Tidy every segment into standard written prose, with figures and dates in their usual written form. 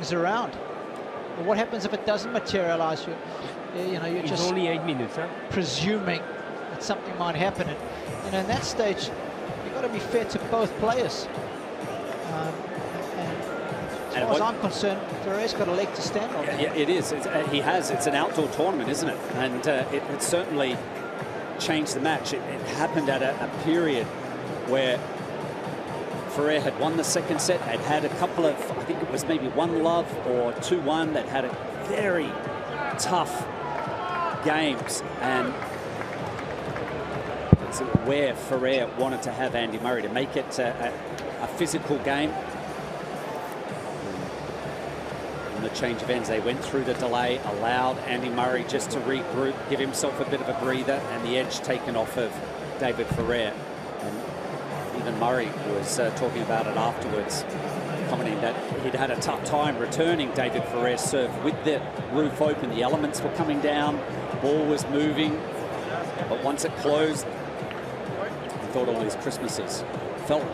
things around. But what happens if it doesn't materialize? You're It's just only 8 minutes, huh? presuming that something might happen. And in that stage, you've got to be fair to both players. And as far as I'm concerned, Ferrer's got a leg to stand on. Yeah, it is. He has. It's an outdoor tournament, isn't it? And it certainly changed the match. It happened at a period where Ferrer had won the second set, had a couple of, I think it was maybe 1-love or 2-1, that had a very tough games, and it's where Ferrer wanted to have Andy Murray to make it a physical game. And the change of ends, they went through the delay, allowed Andy Murray just to regroup, give himself a bit of a breather, and the edge taken off of David Ferrer. And even Murray was talking about it afterwards, commenting that he'd had a tough time returning David Ferrer's serve with the roof open. The elements were coming down, ball was moving, but once it closed, he thought all his Christmases felt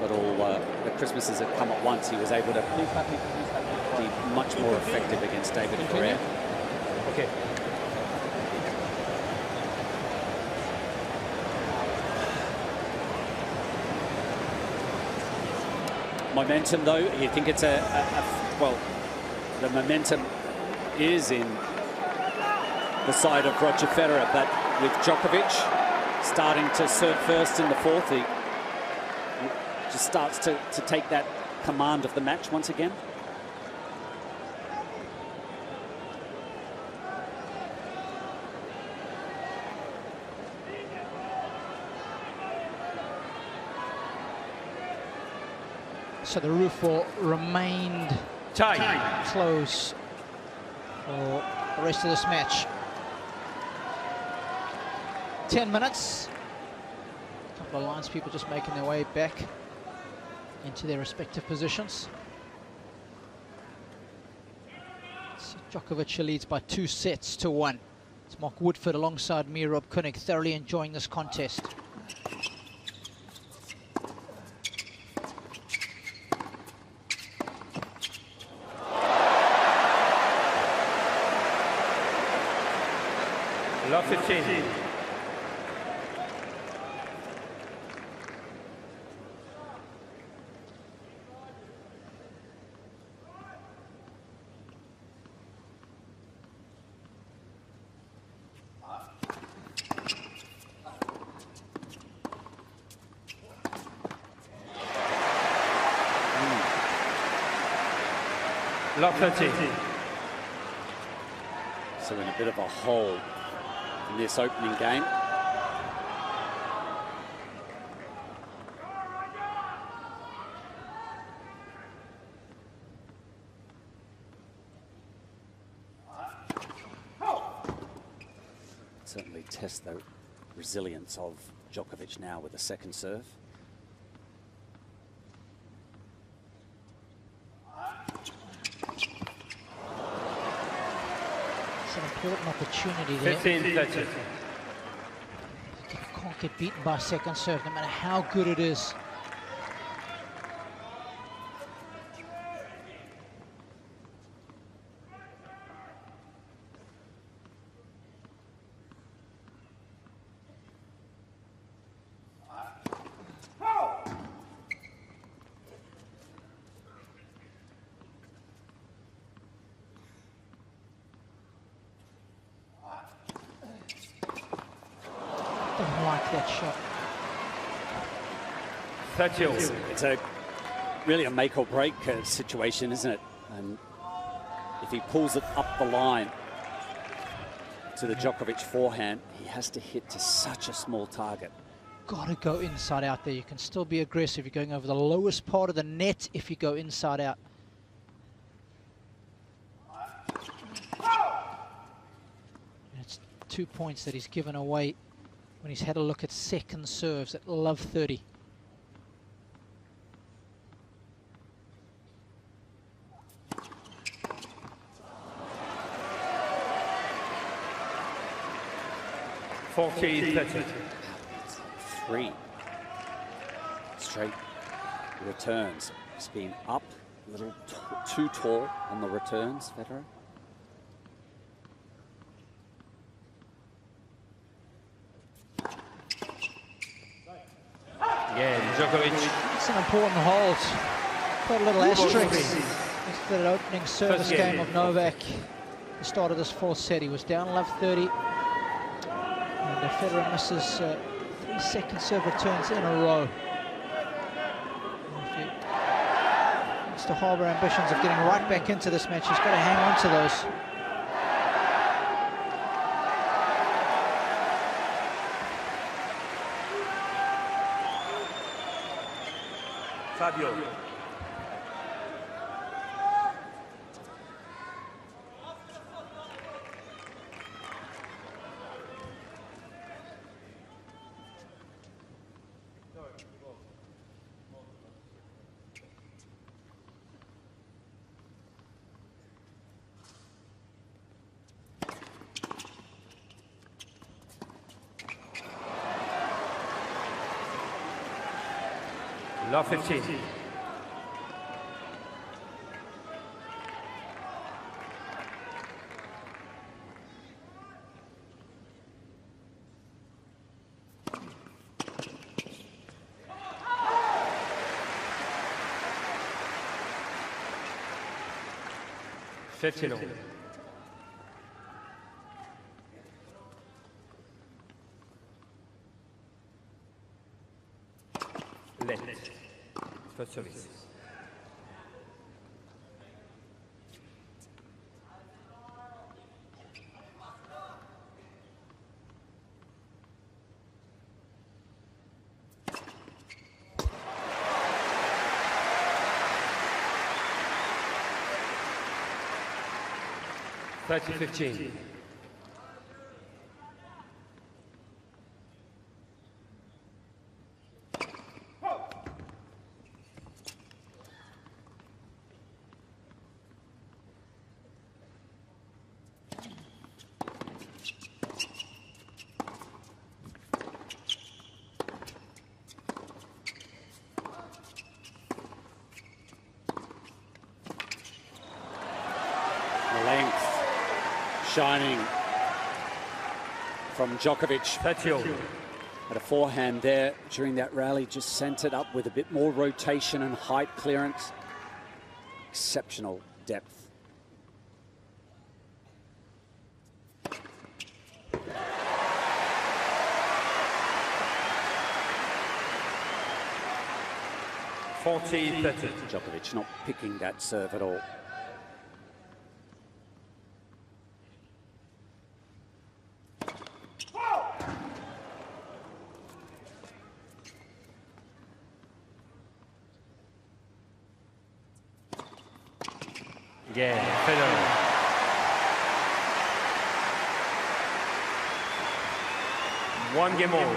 that all the Christmases had come at once. He was able to be much more effective against David Ferrer. Okay. Momentum, though, you think it's well, the momentum is in the side of Roger Federer, but with Djokovic starting to serve first in the fourth, he just starts to take that command of the match once again. So the roof will remain closed for the rest of this match. 10 minutes. A couple of lines people just making their way back into their respective positions. So Djokovic leads by 2-1. It's Mark Woodford alongside me, Rob Koenig, thoroughly enjoying this contest. Love 15. Love 13. So in a bit of a hole in this opening game. Certainly test the resilience of Djokovic now with the second serve. An important opportunity there. 15-30. You can't get beaten by second serve, no matter how good it is. Don't like that shot. 30. It's a really a make or break situation, isn't it? And if he pulls it up the line to the Djokovic forehand, he has to hit to such a small target. Got to go inside out there. You can still be aggressive. You're going over the lowest part of the net if you go inside out. It's 2 points that he's given away when he's had a look at second serves at love 30. Three straight returns. He's been up A little too tall on the returns, Federer. Yeah, Djokovic. It's an important hold. Put a little asterisk into the opening service game of Novak. The start of this fourth set, he was down love 30. And Federer misses 3 second serve returns in a row. If he wants to harbour ambitions of getting right back into this match, he's got to hang on to those. Fabio. Love 15. Fifteen. Left. First service. Thirty 15. Length shining from Djokovic. Had a forehand there during that rally, just sent it up with a bit more rotation and height clearance. Exceptional depth. Djokovic not picking that serve at all. Yeah, Federer. One game all.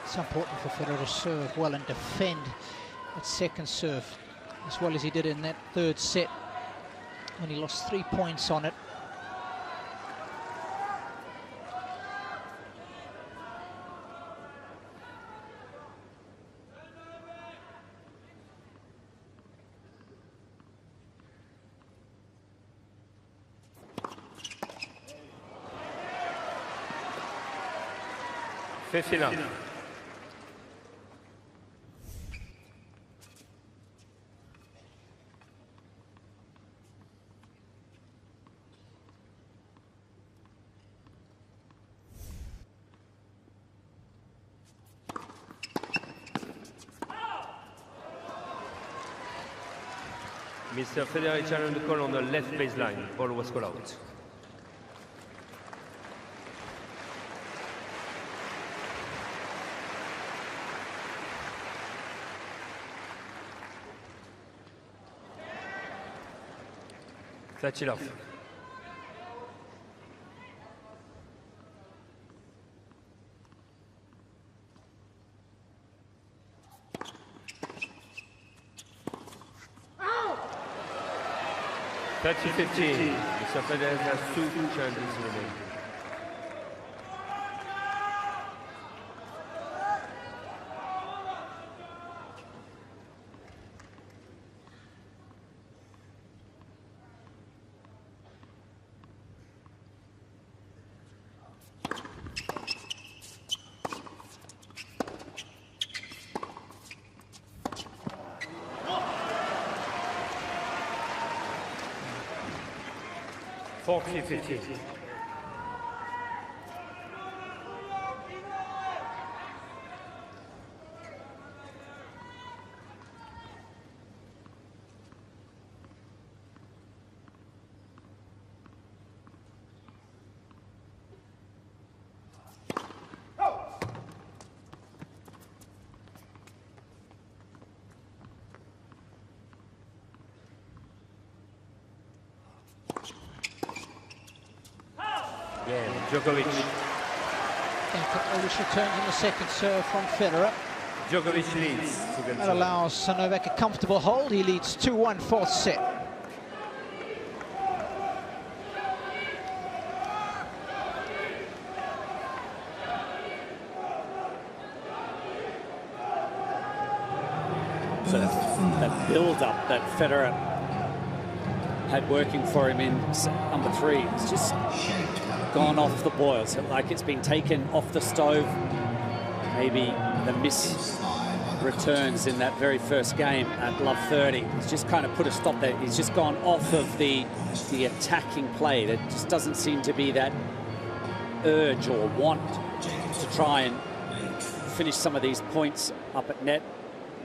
It's important for Federer to serve well and defend that second serve as well as he did in that third set when he lost 3 points on it. Fifteen. Mr. Federer challenged the call on the left baseline. Ball was called out. Tachilov. That's 15. Mr. Federer has 2 challenges remaining. 40-15. Djokovic. Which returns in the second serve from Federer. Djokovic leads. That allows Novak a comfortable hold. He leads 2-1 fourth set. So that build-up that Federer had working for him in number 3, it's just gone off the boils. Like it's been taken off the stove. Maybe the miss returns in that very first game at love 30. He's just kind of put a stop there. He's just gone off of the attacking play. There just doesn't seem to be that urge or want to try and finish some of these points up at net.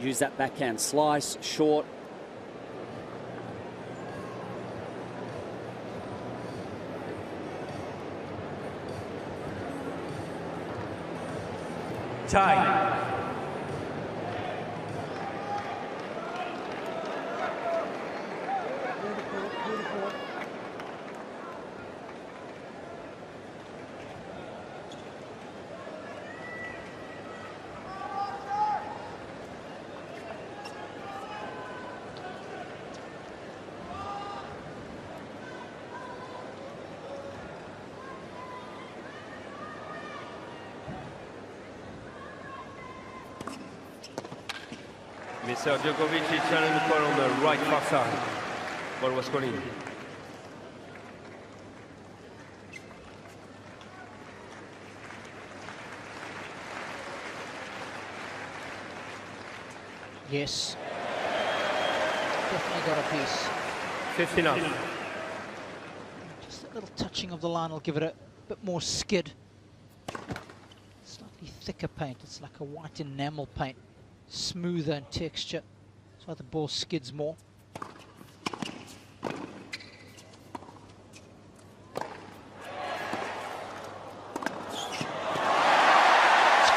Use that backhand slice, short. Tie. Mr. Djokovic is challenging the call on the right far side. Ball was called in. Yes. Definitely got a piece. 59. Just a little touching of the line will give it a bit more skid. Slightly thicker paint. It's like a white enamel paint. Smoother in texture. That's why the ball skids more. It's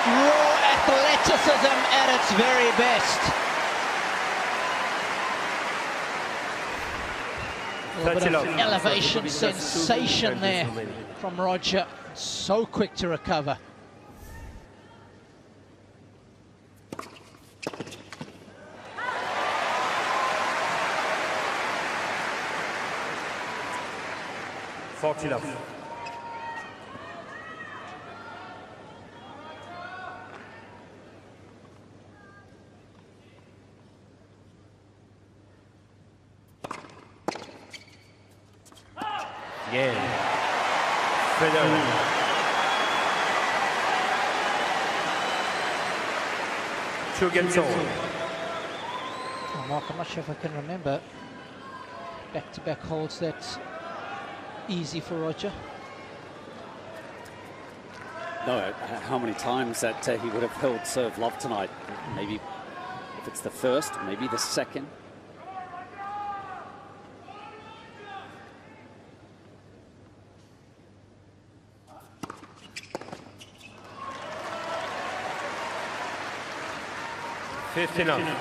raw athleticism at its very best. A little bit of elevation sensation there from Roger. So quick to recover. Love. Yeah. Federer. Two games on. Oh, Mark, I'm not sure if I can remember back-to-back holds that easy for Roger. No, how many times that he would have held serve love tonight? Maybe if it's the first, maybe the second. $15.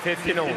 $15.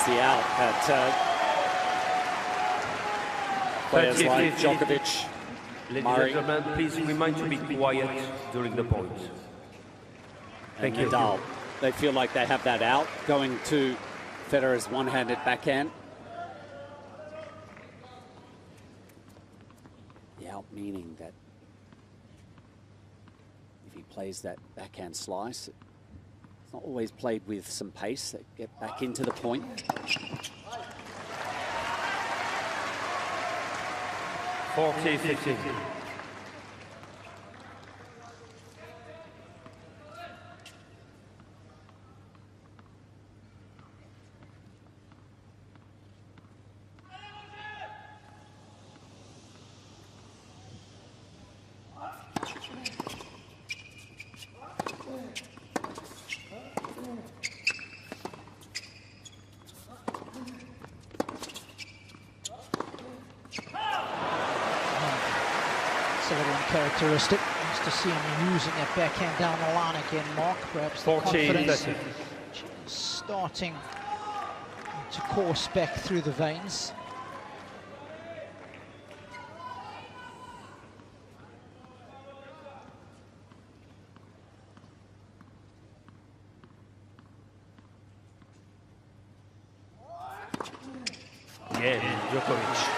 the out that players like Djokovic, Ladies Murray, and gentlemen, please remind to be quiet during the point. and Thank you. Nadal. They feel like they have that out going to Federer's one-handed backhand. The out meaning that if he plays that backhand slice, it's not always played with some pace. They get back into the point. 40-15. It's a little uncharacteristic. Nice to see him using that backhand down the line again, Mark. Perhaps the 14, confidence 30. starting to course back through the veins. Again, Djokovic.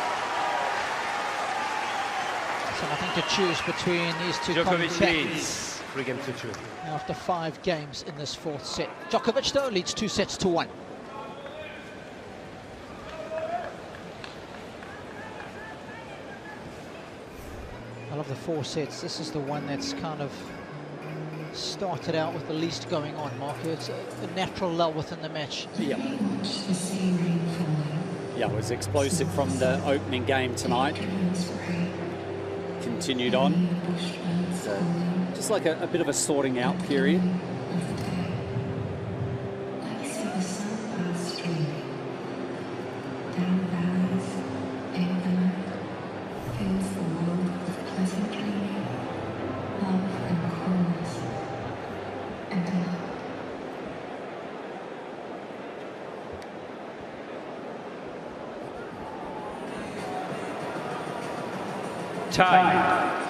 So nothing to choose between these two Djokovic combatants leads 3-2. after 5 games in this 4th set. Djokovic, though, leads 2-1. I love the 4 sets. This is the one that's kind of started out with the least going on, Mark. It's a natural lull within the match. Yeah. Yeah, it was explosive from the opening game tonight. Continued on. So just like a bit of a sorting out period. Tie.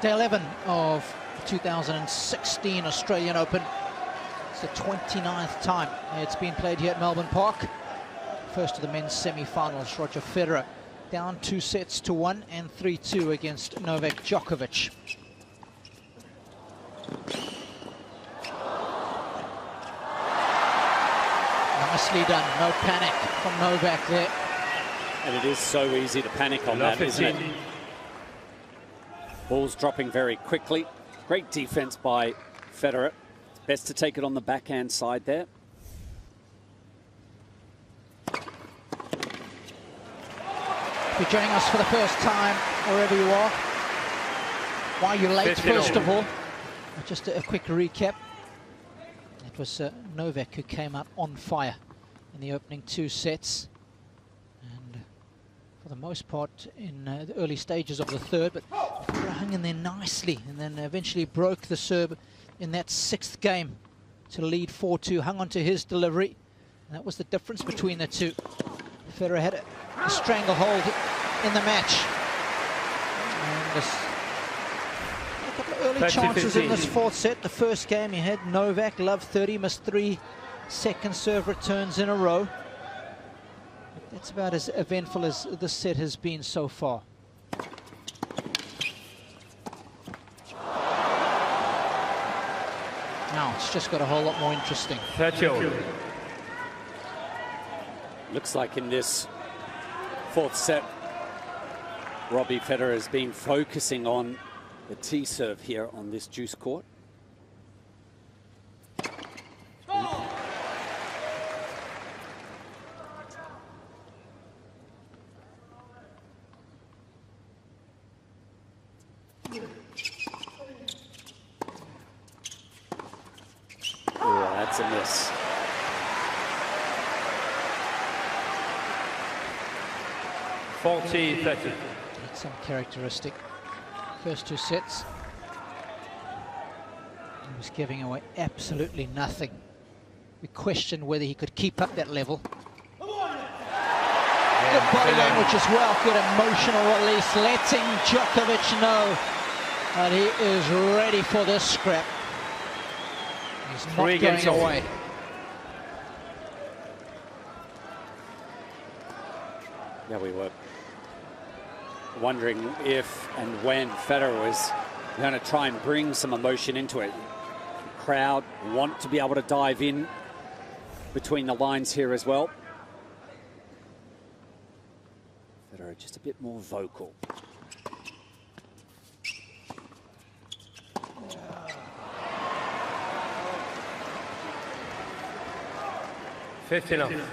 Day 11 of 2016 Australian Open. It's the 29th time it's been played here at Melbourne Park. First of the men's semi-finals, Roger Federer down 2-1 and 3-2 against Novak Djokovic. Nicely done, no panic from Novak there. And it is so easy to panic on that, isn't it? Ball's dropping very quickly. Great defense by Federer. It's best to take it on the backhand side there. If you're joining us for the first time, wherever you are, why are you late, first of all? Just a quick recap. It was Novak who came out on fire in the opening 2 sets. And for the most part in the early stages of the 3rd, but Federer hung in there nicely and then eventually broke the serve in that 6th game to lead 4-2, hung on to his delivery. And that was the difference between the two. Federer had a stranglehold in the match. And a couple of early chances in this 4th set. The first game he had Novak, love 30, missed 3 second serve returns in a row. That's about as eventful as this set has been so far. Now it's just got a whole lot more interesting. 30. Looks like in this 4th set, Robbie Federer has been focusing on the tee serve here on this juice court. Oh, that's a miss. 40-30. Some characteristic. First two sets, he was giving away absolutely nothing. We questioned whether he could keep up that level. Good body language as well, good emotional release, letting Djokovic know that he is ready for this scrap. He's not going away. Yeah, we were wondering if and when Federer was going to try and bring some emotion into it. The crowd want to be able to dive in between the lines here as well. Federer just a bit more vocal. $15.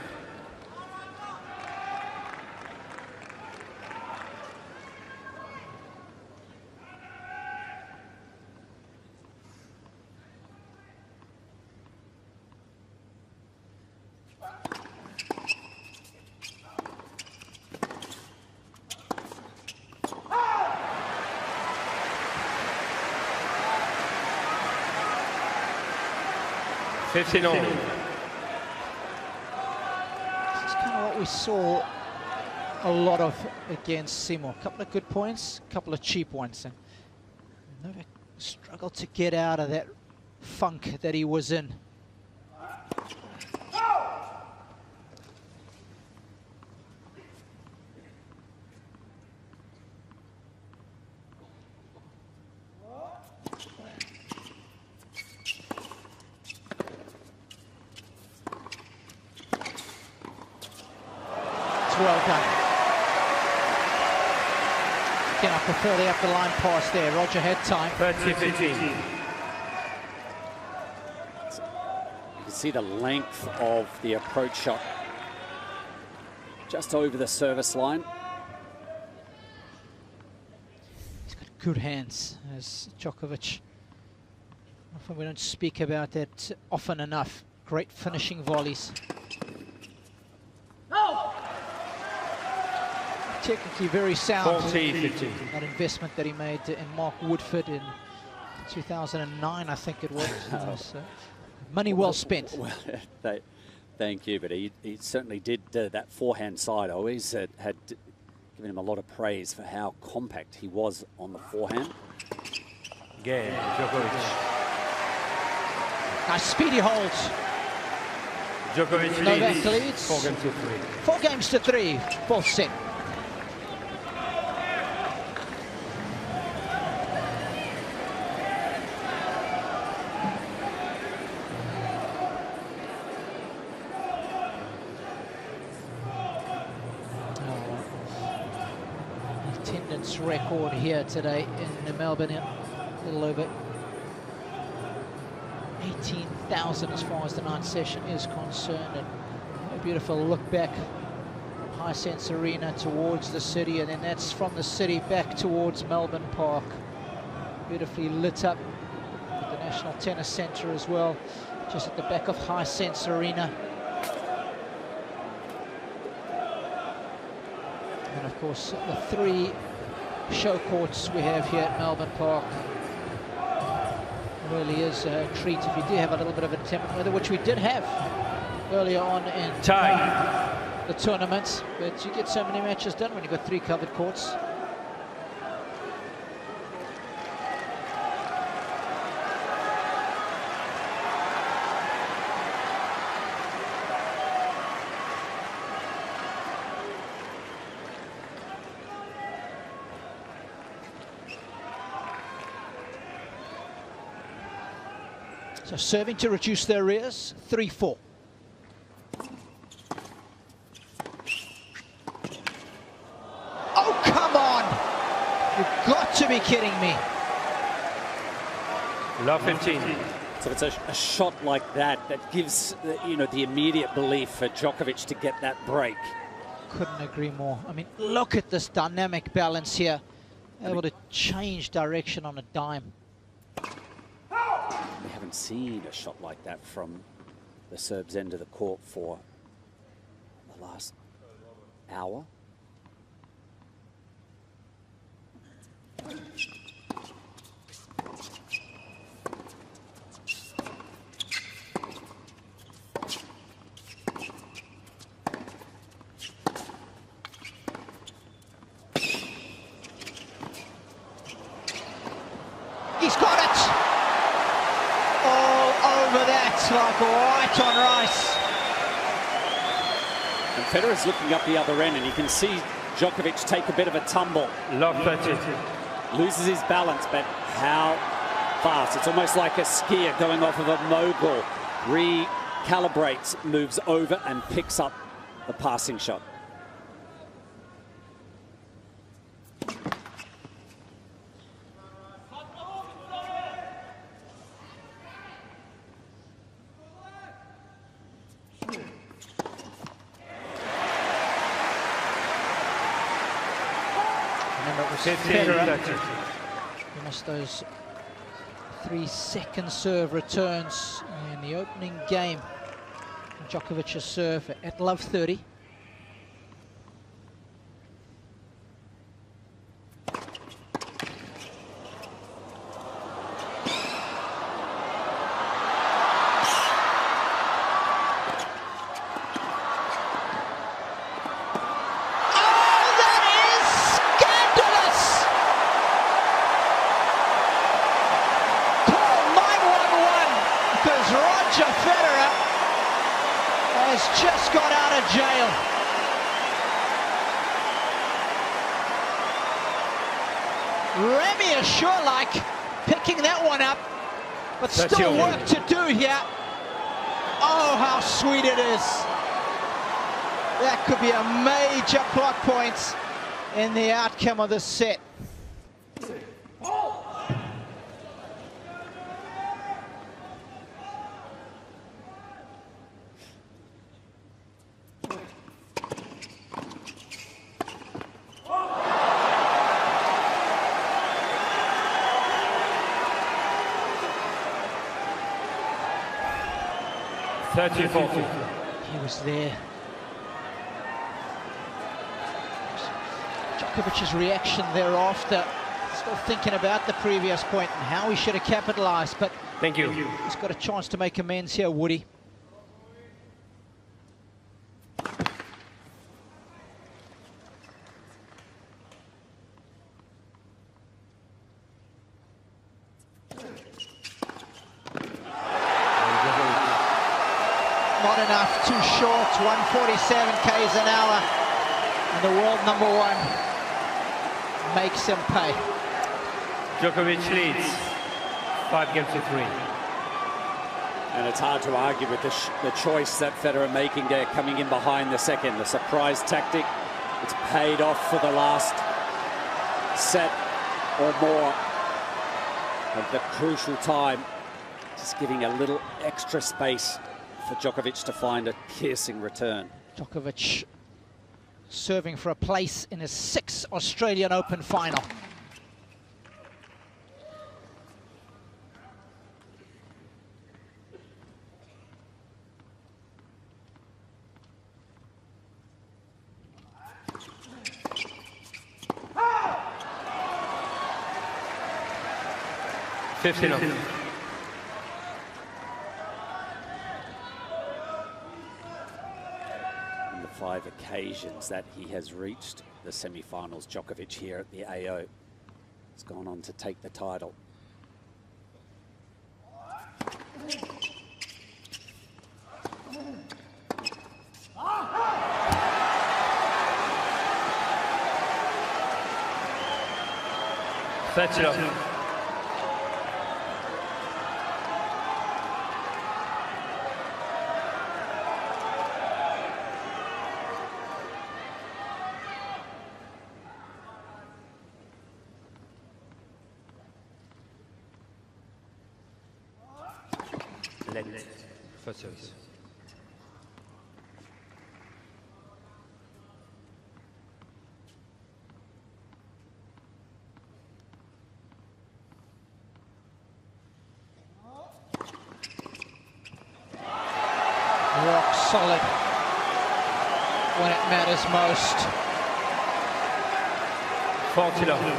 This is kind of what we saw a lot of against Seymour. A couple of good points, a couple of cheap ones. And Novak struggled to get out of that funk that he was in. Well done. Again, I prefer the up the line pass there. Roger had time. 30-15. You can see the length of the approach shot just over the service line. He's got good hands, as Djokovic. Often we don't speak about that often enough. Great finishing volleys. Technically very sound. 40-15. That investment that he made in Mark Woodford in 2009, I think it was. So money well spent. Well, thank you, but he certainly did that forehand side. I always had given him a lot of praise for how compact he was on the forehand. Again, Djokovic. Nice speedy holds. Djokovic Novak leads leads 4-3. 4-3, fourth set. Attendance record here today in Melbourne, a little over 18,000 as far as the night session is concerned, and a beautiful look back from Hisense Arena towards the city, and then that's from the city back towards Melbourne Park. Beautifully lit up at the National Tennis Centre as well, just at the back of Hisense Arena. And of course the three show courts we have here at Melbourne Park. Really is a treat if you do have a little bit of inclement weather, which we did have earlier on in the tournament, but you get so many matches done when you've got three covered courts. So serving to reduce their arrears, 3-4. Oh, come on! You've got to be kidding me. Love 15. So it's a shot like that that gives the immediate belief for Djokovic to get that break. Couldn't agree more. I mean, look at this dynamic balance here. Able to change direction on a dime. We haven't seen a shot like that from the Serbs' end of the court for the last hour. He's got it! All over that, like white on rice. And Federer's looking up the other end, and you can see Djokovic take a bit of a tumble. Love 30. Loses his balance, but how fast. It's almost like a skier going off of a mogul. Recalibrates, moves over, and picks up the passing shot. Remember, it was Federer. He missed those 3-second serve returns in the opening game. Djokovic's serve at love 30. Federer has just got out of jail. Remy is sure like picking that one up, but still work to do here. Oh, how sweet it is. That could be a major plot point in the outcome of this set. He was there. Djokovic's reaction thereafter, still thinking about the previous point and how he should have capitalized, but thank you. He's got a chance to make amends here, Woody. Not enough, too short, 147 k's an hour. And the world #1 makes him pay. Djokovic leads 5-3. And it's hard to argue with the choice that Federer making there, coming in behind the second. The surprise tactic, it's paid off for the last set or more. At the crucial time, just giving a little extra space for Djokovic to find a piercing return. Djokovic serving for a place in his 6th Australian Open final. $15. In the 5 occasions that he has reached the semi-finals, Djokovic here at the AO has gone on to take the title. $30. First service. Rock solid when it matters most. $40.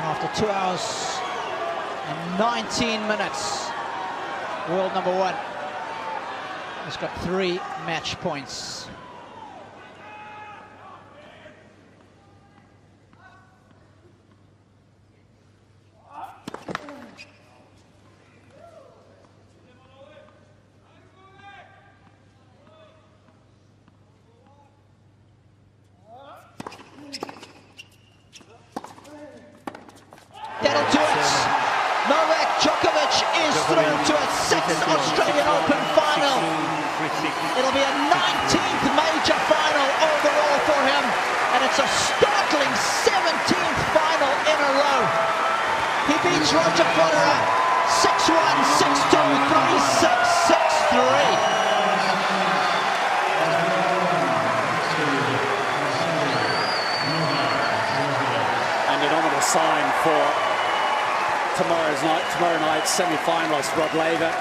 After 2 hours and 19 minutes, world number 1 has got 3 match points. That'll do it. Novak Djokovic is through to a 6th Australian Open final. It'll be a 19th major final overall for him, and it's a startling 17th final in a row. He beats Roger Federer 6-1, 6-2, 3-6, 6-3. Sign for tomorrow night's semi-finalist Rod Laver.